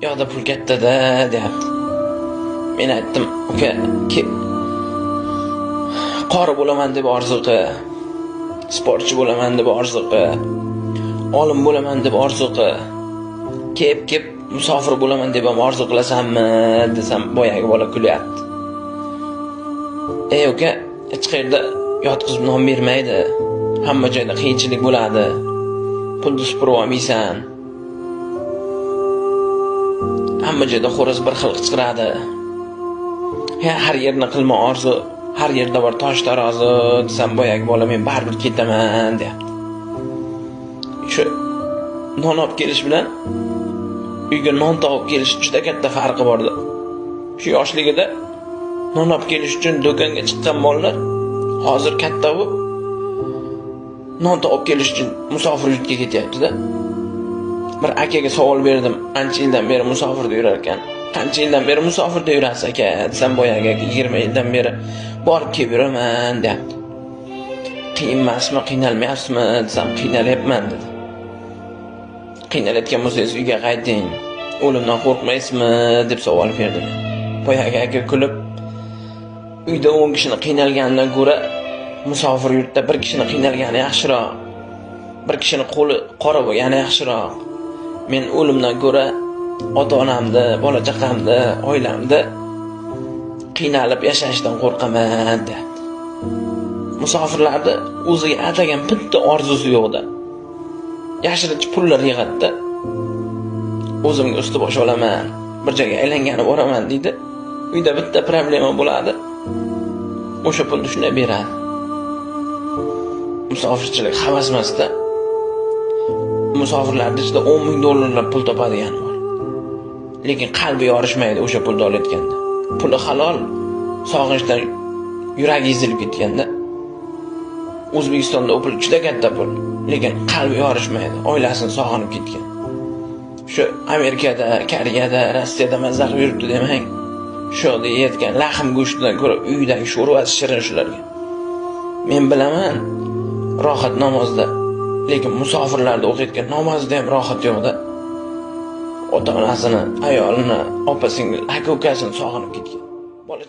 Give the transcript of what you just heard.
yoqda pul katta-da, deyapti. Men aytdim, uka, qori bo'laman deb orzu qil, sportchi bo'laman deb orzu qil, olim bo'laman deb orzu qil, kep musofir bo'laman deb ham orzu qilasanmi desam, boyagi bola kulyapti. Uka, hech qayerda yotqizib non bermaydi. Hamma joyda qiyinchilik bo'ladi. Pulni supurib olmaysan. Hamma joyda xo'roz bir xil qichqiradi. Har yerni qilma orzu, har yerda bor tosh tarozi desam, boyagi bola men baribir ketaman deyapti. Shu non olib kelish bilan uyga non topib kelish juda katta farqi bordi. Shu yoshligida non olib kelish uchun do'konga chiqqan bolalar hozir katta bo'lib non topib kelish uchun musofir yurtga ketyapti-da. Bir akaga savol berdim, ancha yildan beri musofirda yurar ekan. Qancha yildan beri musofirda yurasiz aka? Desam, boyagi 20 yildan beri borib kelib yuraman deyapti. Qiyin emasmi, qiynalmayapsizmi desam, qiynalyapman dedi. Qiynalayotgan bo'lsangiz uyga qayting, o'limdan qo'rqmaysizmi deb savol berdim. Boyagi aka kulib, uyda 10 kishini qiynalganidan ko'ra musofir yurtda bir kishini qiynalgani yaxshiroq. Bir kishini qo'li qora bo'lgani yaxshiroq. Men o'limdan ko'ra ota-onamni, bola chaqamni, oilamni qiynalib yashashdan qo'rqaman dedi. Musofirlarda o'ziga atagan bitta orzusi yo'qda. Yashirincha pullar yig'adi. O'zimga usti bosh olaman, bir joyga aylanganib boraman deydi. Uyda bitta problema bo'ladi. O'sha pulni shunday beradi. Musofirchilik havas emasda. Musofirlarning ichida 10 ming dollarlab pul topadigan bor. Lekin qalbi yorishmaydi o'sha pulni olayotganda. Puli halol, sog'inchdan yuragi ezilib ketganda. O'zbekistonda pul juda katta pul, lekin qalbi yorishmaydi, oilasini sog'inib ketgan. Shu Amerikada, Koreyada, Rossiyada mazza qilib yuribdi demang. Shu yerda yeyotgan lahm go'shtidan ko'ra uydagi sho'rva shirin shularga. Men bilaman rohat namozda, lekin musofirlarda o'qiyotgan namozda ham rohat yo'qda. Ota-onasini, ayolini, opa-singil, aka-ukasini sog'inib ketgan. Bola